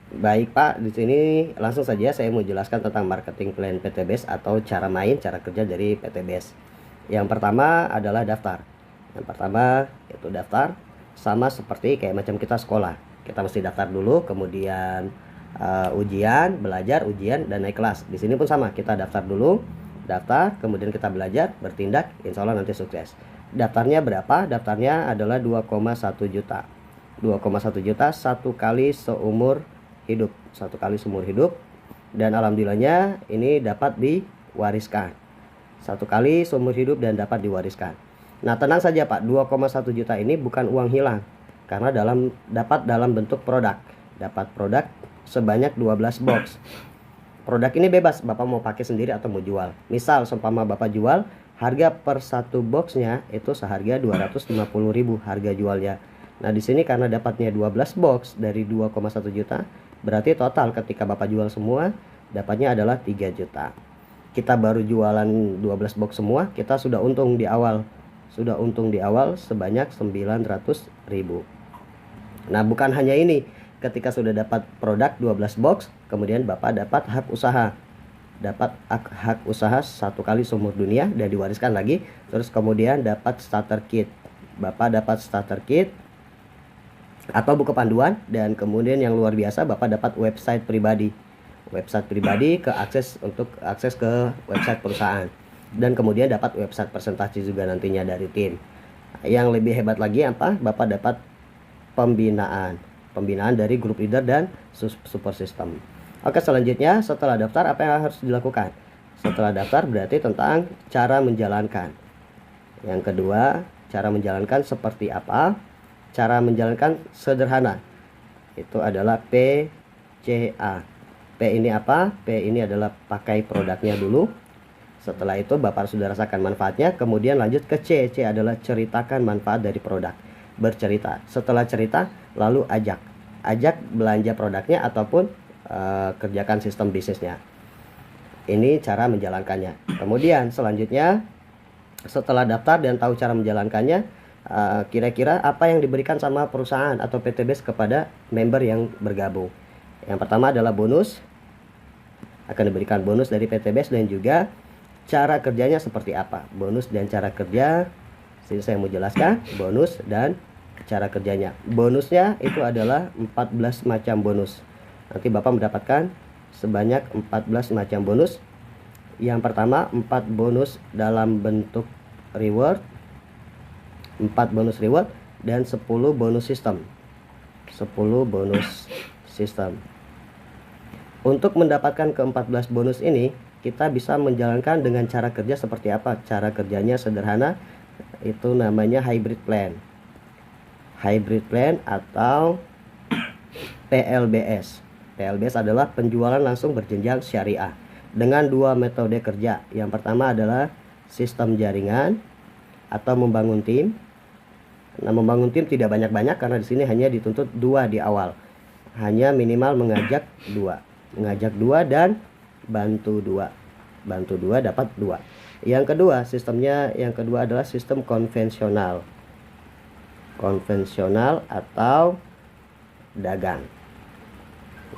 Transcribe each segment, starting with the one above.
Baik Pak, di sini langsung saja saya mau jelaskan tentang marketing plan PTBase atau cara main, cara kerja dari PTBase. Yang pertama adalah daftar. Yang pertama itu daftar, sama seperti kayak macam kita sekolah. Kita mesti daftar dulu, kemudian ujian, belajar, ujian, dan naik kelas. Di sini pun sama, kita daftar dulu, daftar, kemudian kita belajar, bertindak, insya Allah nanti sukses. Daftarnya berapa? Daftarnya adalah 2,1 juta. 2,1 juta satu kali seumur hidup, satu kali seumur hidup, dan alhamdulillahnya ini dapat diwariskan satu kali seumur hidup dan dapat diwariskan. Nah, tenang saja Pak, 2,1 juta ini bukan uang hilang, karena dapat dalam bentuk produk. Dapat produk sebanyak 12 box. Produk ini bebas, Bapak mau pakai sendiri atau mau jual. Misal seumpama Bapak jual, harga per satu boxnya itu seharga 250.000 harga jualnya. Nah, di sini karena dapatnya 12 box dari 2,1 juta, berarti total ketika Bapak jual semua, dapatnya adalah 3 juta. Kita baru jualan 12 box semua, kita sudah untung di awal. Sudah untung di awal sebanyak 900.000. Nah, bukan hanya ini. Ketika sudah dapat produk 12 box, kemudian Bapak dapat hak usaha. Dapat hak usaha satu kali seumur dunia dan diwariskan lagi. Terus kemudian dapat starter kit. Bapak dapat starter kit atau buku panduan, dan kemudian yang luar biasa Bapak dapat website pribadi ke akses untuk akses ke website perusahaan, dan kemudian dapat website presentasi juga nantinya dari tim. Yang lebih hebat lagi apa? Bapak dapat pembinaan dari group leader dan support system. Oke, selanjutnya setelah daftar apa yang harus dilakukan? Setelah daftar berarti tentang cara menjalankan. Yang kedua, cara menjalankan seperti apa? Cara menjalankan sederhana, itu adalah PCA. P ini apa? P ini adalah pakai produknya dulu. Setelah itu Bapak sudah rasakan manfaatnya, kemudian lanjut ke C. C adalah ceritakan manfaat dari produk. Bercerita. Setelah cerita, lalu ajak belanja produknya ataupun kerjakan sistem bisnisnya. Ini cara menjalankannya. Kemudian selanjutnya, setelah daftar dan tahu cara menjalankannya, kira-kira apa yang diberikan sama perusahaan atau PTBase kepada member yang bergabung. Yang pertama adalah bonus. Akan diberikan bonus dari PTBase, dan juga cara kerjanya seperti apa. Bonus dan cara kerja, sini saya mau jelaskan bonus dan cara kerjanya. Bonusnya itu adalah 14 macam bonus. Nanti Bapak mendapatkan sebanyak 14 macam bonus. Yang pertama, 4 bonus dalam bentuk reward, 4 bonus reward, dan 10 bonus sistem. 10 bonus sistem. Untuk mendapatkan ke-14 bonus ini, kita bisa menjalankan dengan cara kerja seperti apa? Cara kerjanya sederhana, itu namanya hybrid plan. Hybrid plan atau PLBS. PLBS adalah penjualan langsung berjenjang syariah dengan 2 metode kerja. Yang pertama adalah sistem jaringan atau membangun tim. Nah, membangun tim tidak banyak-banyak karena di sini hanya dituntut 2 di awal. Hanya minimal mengajak 2. Mengajak 2 dan bantu 2. Bantu 2 dapat 2. Yang kedua, sistemnya yang kedua adalah sistem konvensional. Konvensional atau dagang.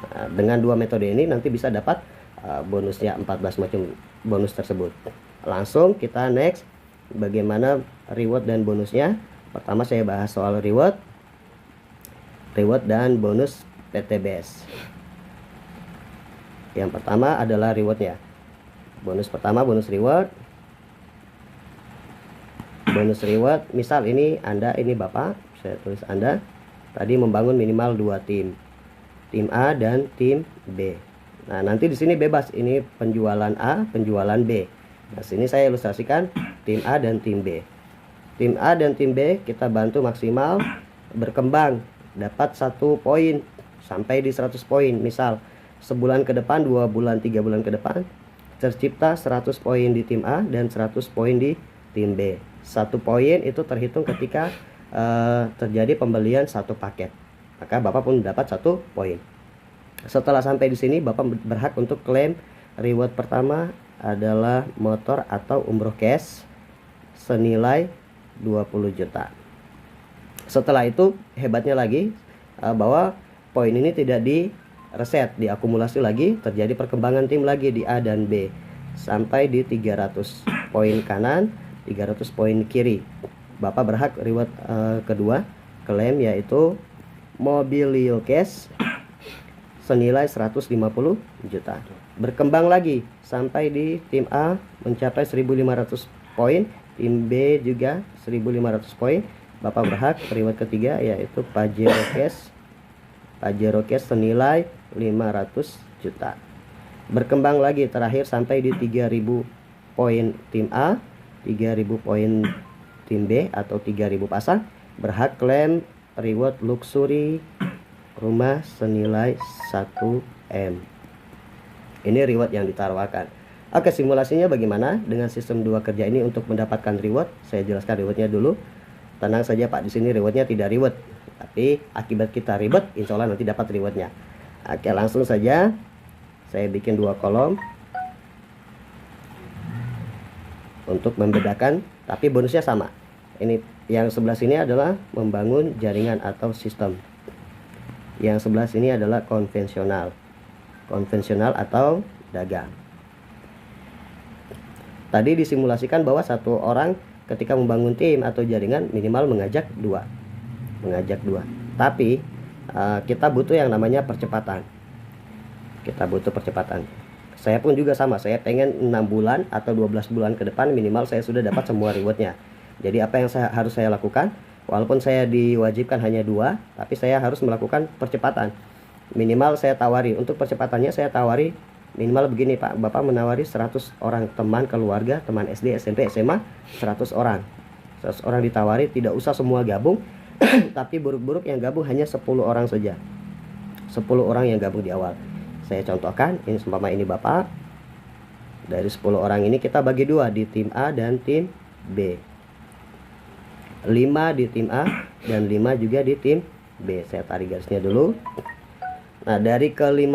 Nah, dengan 2 metode ini nanti bisa dapat bonusnya 14 macam bonus tersebut. Langsung kita next bagaimana reward dan bonusnya. Pertama saya bahas soal reward dan bonus PTBase. Yang pertama adalah rewardnya. Bonus pertama, bonus reward. Bonus reward, misal ini Anda, ini Bapak, saya tulis Anda tadi membangun minimal 2 tim. Tim A dan tim B. Nah, nanti di sini bebas, ini penjualan A, penjualan B. Nah, sini saya ilustrasikan tim A dan tim B. Tim A dan tim B kita bantu maksimal berkembang, dapat 1 poin sampai di 100 poin. Misal sebulan ke depan, 2 bulan, 3 bulan ke depan tercipta 100 poin di tim A dan 100 poin di tim B. 1 poin itu terhitung ketika terjadi pembelian 1 paket. Maka Bapak pun dapat 1 poin. Setelah sampai di sini, Bapak berhak untuk klaim reward pertama adalah motor atau umroh cash senilai 20 juta. Setelah itu hebatnya lagi bahwa poin ini tidak reset, diakumulasi lagi, terjadi perkembangan tim lagi di A dan B sampai di 300 poin kanan, 300 poin kiri. Bapak berhak reward kedua klaim, yaitu mobil cash senilai 150 juta. Berkembang lagi sampai di tim A mencapai 1500 poin, tim B juga 1500 poin. Bapak berhak reward ketiga, yaitu Pajero cash senilai 500 juta. Berkembang lagi terakhir sampai di 3000 poin tim A, 3000 poin tim B atau 3000 pasang, berhak klaim reward luxury rumah senilai 1M. Ini reward yang ditawarkan. Oke, simulasinya bagaimana dengan sistem 2 kerja ini untuk mendapatkan reward? Saya jelaskan rewardnya dulu. Tenang saja Pak, di sini rewardnya tidak reward, tapi akibat kita ribet, insya Allah nanti dapat rewardnya. Oke, langsung saja saya bikin 2 kolom untuk membedakan, tapi bonusnya sama. Ini yang sebelah sini adalah membangun jaringan atau sistem, yang sebelah sini adalah konvensional atau dagang. Tadi disimulasikan bahwa satu orang ketika membangun tim atau jaringan minimal mengajak dua. Tapi kita butuh yang namanya percepatan. Saya pun juga sama, saya pengen 6 bulan atau 12 bulan ke depan minimal saya sudah dapat semua rewardnya. Jadi apa yang harus saya lakukan? Walaupun saya diwajibkan hanya 2, tapi saya harus melakukan percepatan. Minimal saya tawari, untuk percepatannya saya tawari minimal begini Pak, Bapak menawari 100 orang teman keluarga, teman SD, SMP, SMA, 100 orang ditawari, tidak usah semua gabung tapi buruk-buruk yang gabung hanya 10 orang saja, 10 orang yang gabung di awal. Saya contohkan, ini seumpama ini Bapak, dari 10 orang ini kita bagi 2 di tim A dan tim B, 5 di tim A dan 5 juga di tim B. Saya tarik garisnya dulu. Nah, dari ke-5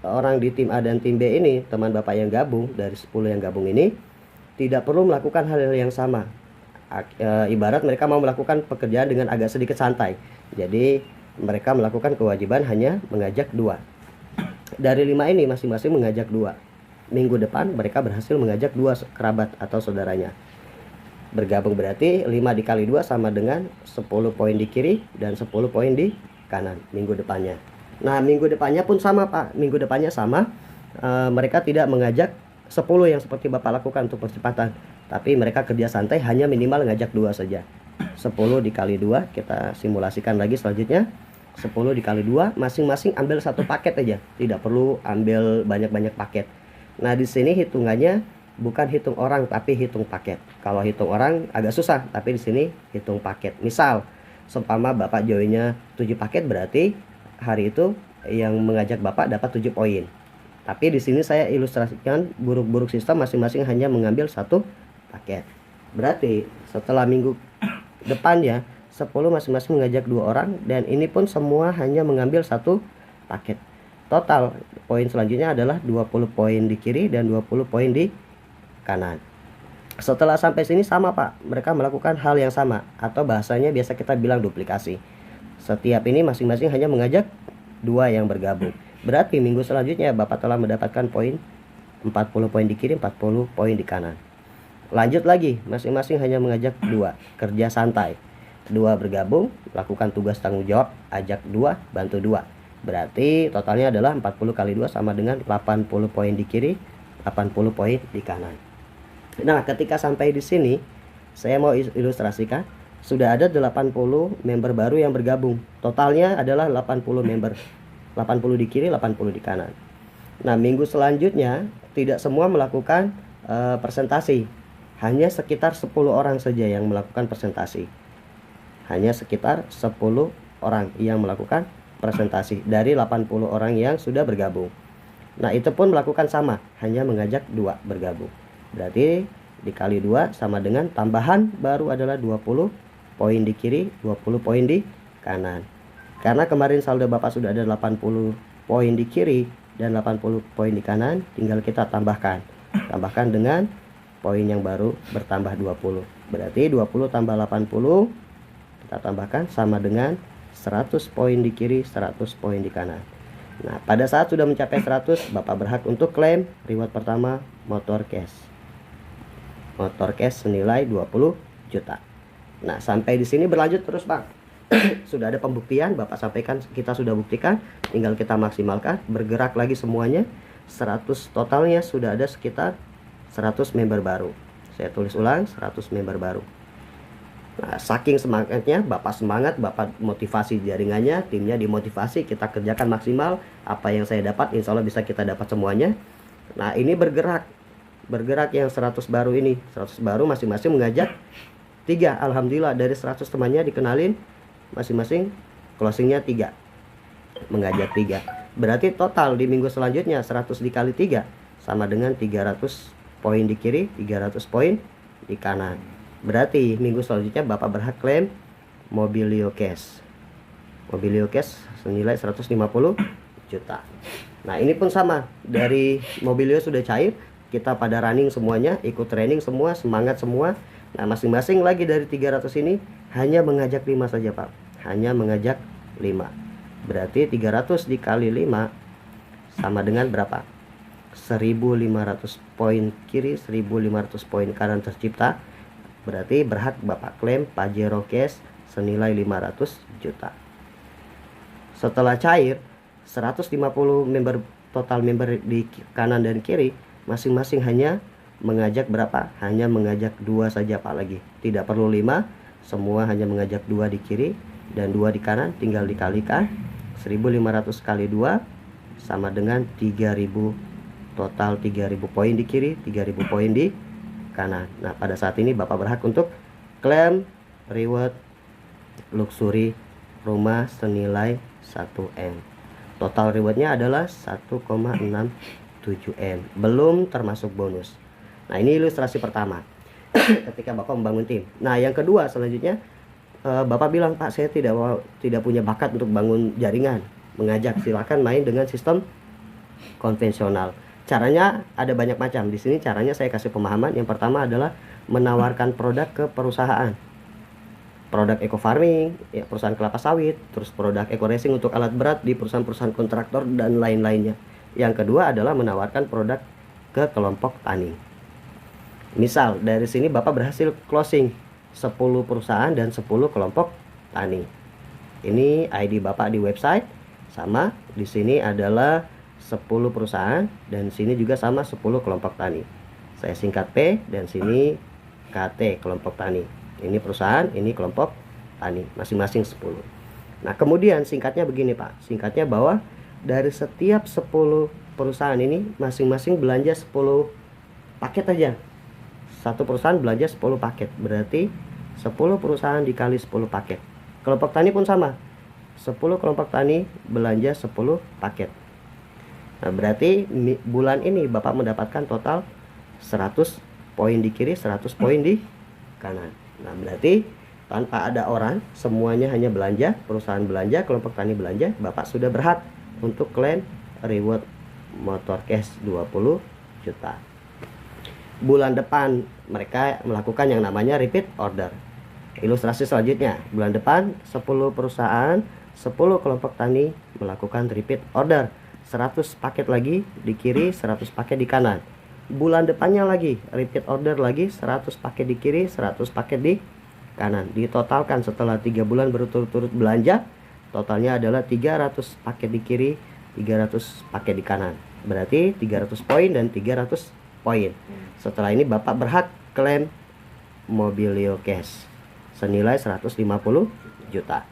orang di tim A dan tim B ini, teman Bapak yang gabung, dari 10 yang gabung ini tidak perlu melakukan hal yang sama. Ibarat mereka mau melakukan pekerjaan dengan agak sedikit santai, jadi mereka melakukan kewajiban hanya mengajak 2. Dari 5 ini masing-masing mengajak 2. Minggu depan mereka berhasil mengajak 2 kerabat atau saudaranya. Bergabung berarti 5 dikali 2 sama dengan 10 poin di kiri dan 10 poin di kanan minggu depannya. Nah, minggu depannya pun sama Pak, minggu depannya sama. Mereka tidak mengajak 10 yang seperti Bapak lakukan untuk percepatan, tapi mereka kerja santai hanya minimal ngajak 2 saja. 10 dikali 2, kita simulasikan lagi selanjutnya. 10 dikali 2, masing-masing ambil 1 paket aja, tidak perlu ambil banyak-banyak paket. Nah, di sini hitungannya bukan hitung orang tapi hitung paket. Kalau hitung orang agak susah, tapi di sini hitung paket. Misal, seumpama Bapak joinnya 7 paket, berarti hari itu yang mengajak Bapak dapat 7 poin. Tapi di sini saya ilustrasikan buruk-buruk sistem masing-masing hanya mengambil 1 paket. Berarti setelah minggu depannya 10 masing-masing mengajak 2 orang, dan ini pun semua hanya mengambil 1 paket. Total poin selanjutnya adalah 20 poin di kiri dan 20 poin di kanan. Setelah sampai sini sama Pak, mereka melakukan hal yang sama, atau bahasanya biasa kita bilang duplikasi. Setiap ini masing-masing hanya mengajak 2 yang bergabung. Berarti minggu selanjutnya Bapak telah mendapatkan poin 40 poin di kiri, 40 poin di kanan. Lanjut lagi, masing-masing hanya mengajak 2, kerja santai. 2 bergabung, lakukan tugas tanggung jawab, ajak 2, bantu 2. Berarti totalnya adalah 40 kali 2 sama dengan 80 poin di kiri, 80 poin di kanan. Nah, ketika sampai di sini, saya mau ilustrasikan, sudah ada 80 member baru yang bergabung. Totalnya adalah 80 member. 80 di kiri, 80 di kanan. Nah, minggu selanjutnya tidak semua melakukan presentasi. Hanya sekitar 10 orang saja yang melakukan presentasi. Hanya sekitar 10 orang yang melakukan presentasi dari 80 orang yang sudah bergabung. Nah, itu pun melakukan sama, hanya mengajak 2 bergabung. Berarti dikali 2 sama dengan tambahan baru adalah 20 poin di kiri, 20 poin di kanan. Karena kemarin saldo Bapak sudah ada 80 poin di kiri dan 80 poin di kanan, tinggal kita tambahkan dengan poin yang baru bertambah 20. Berarti 20 tambah 80 kita tambahkan sama dengan 100 poin di kiri, 100 poin di kanan. Nah, pada saat sudah mencapai 100, Bapak berhak untuk klaim reward pertama motor cash. Motor cash senilai 20 juta. Nah, sampai di sini berlanjut terus, Bang. Sudah ada pembuktian, Bapak sampaikan, kita sudah buktikan, tinggal kita maksimalkan, bergerak lagi semuanya. 100 totalnya sudah ada sekitar 100 member baru. Saya tulis ulang, 100 member baru. Nah, saking semangatnya, Bapak semangat, Bapak motivasi jaringannya, timnya dimotivasi, kita kerjakan maksimal. Apa yang saya dapat, insya Allah bisa kita dapat semuanya. Nah, ini bergerak yang 100 baru ini, 100 baru masing-masing mengajak 3. Alhamdulillah, dari 100 temannya dikenalin, masing-masing closingnya 3, mengajak 3. Berarti total di minggu selanjutnya 100 dikali 3 sama dengan 300 poin di kiri, 300 poin di kanan. Berarti minggu selanjutnya Bapak berhak klaim Mobilio Cash. Mobilio Cash senilai 150 juta. Nah, ini pun sama, dari Mobilio sudah cair, kita pada running semuanya, ikut training semua, semangat semua. Nah, masing-masing lagi dari 300 ini hanya mengajak 5 saja, Pak. Hanya mengajak 5. Berarti 300 dikali 5 sama dengan berapa? 1.500 poin kiri, 1.500 poin kanan tercipta. Berarti berhak Bapak klaim Pajero Cash senilai 500 juta. Setelah cair 150 member, total member di kanan dan kiri, masing-masing hanya mengajak berapa? Hanya mengajak 2 saja, Pak, lagi. Tidak perlu 5, semua hanya mengajak 2 di kiri dan 2 di kanan, tinggal dikalikan. 1.500 kali 2 sama dengan 3.000, total 3.000 poin di kiri, 3.000 poin di kanan. Nah, pada saat ini Bapak berhak untuk klaim reward luxury rumah senilai 1M. Total rewardnya adalah 1,67 M, belum termasuk bonus. Nah, ini ilustrasi pertama ketika Bapak membangun tim. Nah, yang kedua selanjutnya, Bapak bilang, Pak, saya tidak punya bakat untuk bangun jaringan, mengajak. Silakan main dengan sistem konvensional. Caranya ada banyak macam. Di sini caranya saya kasih pemahaman. Yang pertama adalah menawarkan produk ke perusahaan. Produk eco farming, ya, perusahaan kelapa sawit, terus produk eco racing untuk alat berat di perusahaan-perusahaan kontraktor dan lain-lainnya. Yang kedua adalah menawarkan produk ke kelompok tani. Misal dari sini Bapak berhasil closing 10 perusahaan dan 10 kelompok tani. Ini ID Bapak di website, sama di sini adalah 10 perusahaan dan sini juga sama 10 kelompok tani. Saya singkat P dan sini KT, kelompok tani. Ini perusahaan, ini kelompok tani, masing-masing 10. Nah, kemudian singkatnya begini, Pak. Singkatnya bahwa dari setiap 10 perusahaan ini masing-masing belanja 10 paket aja. Satu perusahaan belanja 10 paket. Berarti 10 perusahaan dikali 10 paket. Kelompok tani pun sama. 10 kelompok tani belanja 10 paket. Nah, berarti bulan ini Bapak mendapatkan total 100 poin di kiri, 100 poin di kanan. Nah, berarti tanpa ada orang, semuanya hanya belanja, perusahaan belanja, kelompok tani belanja, Bapak sudah berhak untuk klaim reward motor cash 20 juta. Bulan depan mereka melakukan yang namanya repeat order. Ilustrasi selanjutnya, bulan depan 10 perusahaan, 10 kelompok tani melakukan repeat order. 100 paket lagi di kiri, 100 paket di kanan. Bulan depannya lagi repeat order lagi, 100 paket di kiri, 100 paket di kanan. Ditotalkan setelah 3 bulan berturut-turut belanja, totalnya adalah 300 paket di kiri, 300 paket di kanan. Berarti 300 poin dan 300 poin. Setelah ini Bapak berhak klaim Mobilio Cash senilai 150 juta.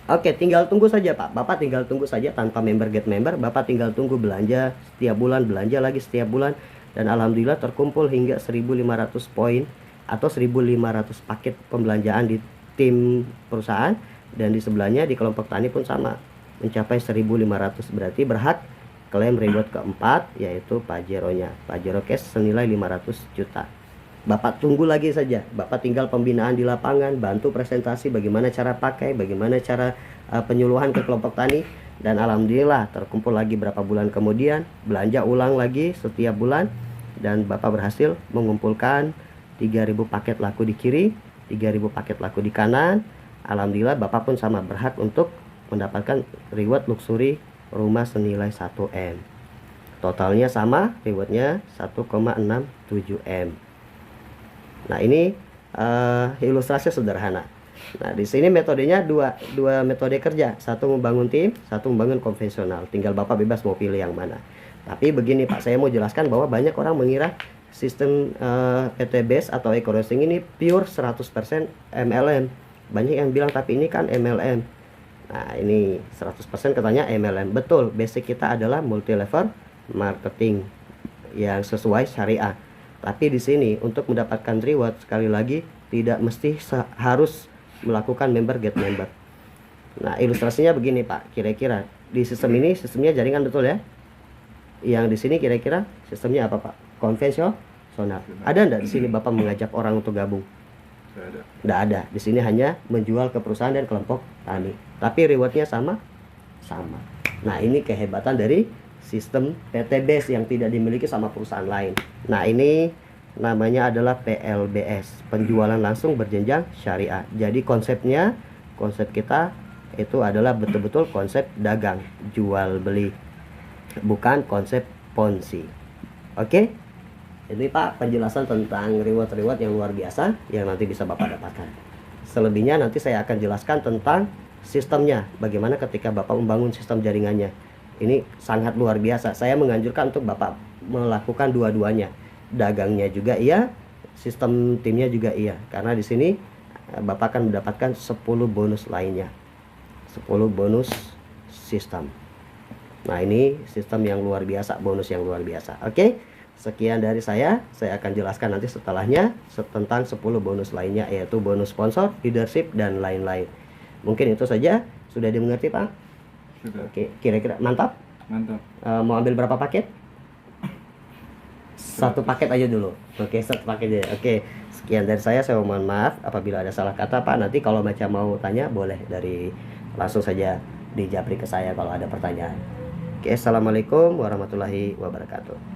Oke, tinggal tunggu saja, Pak. Bapak tinggal tunggu saja tanpa member get member. Bapak tinggal tunggu belanja setiap bulan, belanja lagi setiap bulan. Dan alhamdulillah terkumpul hingga 1.500 poin atau 1.500 paket pembelanjaan di tim perusahaan. Dan di sebelahnya di kelompok tani pun sama, mencapai 1.500. Berarti berhak klaim reward keempat, yaitu Pajero-nya. Pajero Cash senilai 500 juta. Bapak tunggu lagi saja. Bapak tinggal pembinaan di lapangan, bantu presentasi bagaimana cara pakai, bagaimana cara penyuluhan ke kelompok tani. Dan alhamdulillah terkumpul lagi berapa bulan kemudian, belanja ulang lagi setiap bulan. Dan Bapak berhasil mengumpulkan 3.000 paket laku di kiri, 3.000 paket laku di kanan. Alhamdulillah Bapak pun sama berhak untuk mendapatkan reward luxury rumah senilai 1M. Totalnya sama, rewardnya 1,67M. Nah, ini ilustrasi sederhana. Nah, di sini metodenya dua metode kerja, satu membangun tim, satu membangun konvensional. Tinggal Bapak bebas mau pilih yang mana. Tapi begini Pak, saya mau jelaskan bahwa banyak orang mengira sistem PT-Base atau EcoRoasting ini pure 100% MLM. Banyak yang bilang tapi ini kan MLM. Nah, ini 100% katanya MLM. Betul, basic kita adalah multi level marketing yang sesuai syariah. Tapi di sini untuk mendapatkan reward, sekali lagi tidak mesti harus melakukan member get member. Nah, ilustrasinya begini Pak, kira-kira di sistem ini sistemnya jaringan, betul ya? Yang di sini kira-kira sistemnya apa Pak? Konvensional. Ada enggak di sini Bapak mengajak orang untuk gabung? Tidak ada. Di sini hanya menjual ke perusahaan dan kelompok tani. Tapi rewardnya sama? Sama. Nah, ini kehebatan dari sistem PT-Base yang tidak dimiliki sama perusahaan lain. Nah, ini namanya adalah PLBS, penjualan langsung berjenjang syariah. Jadi konsep kita itu adalah betul-betul konsep dagang, jual beli, bukan konsep ponzi. Oke? Ini Pak penjelasan tentang reward yang luar biasa yang nanti bisa Bapak dapatkan. Selebihnya nanti saya akan jelaskan tentang sistemnya, bagaimana ketika Bapak membangun sistem jaringannya. Ini sangat luar biasa. Saya menganjurkan untuk Bapak melakukan dua-duanya. Dagangnya juga iya, sistem timnya juga iya. Karena di sini Bapak akan mendapatkan 10 bonus lainnya. 10 bonus sistem. Nah, ini sistem yang luar biasa, bonus yang luar biasa. Oke, sekian dari saya akan jelaskan nanti setelahnya tentang 10 bonus lainnya, yaitu bonus sponsor, leadership, dan lain-lain. Mungkin itu saja, sudah dimengerti Pak? Sudah. Oke, kira-kira mantap? Mantap. Mau ambil berapa paket? Satu paket aja dulu. Oke, satu paket aja. Oke, sekian dari saya mohon maaf apabila ada salah kata Pak. Nanti kalau macam mau tanya boleh langsung saja di japri ke saya kalau ada pertanyaan. Oke, assalamualaikum warahmatullahi wabarakatuh.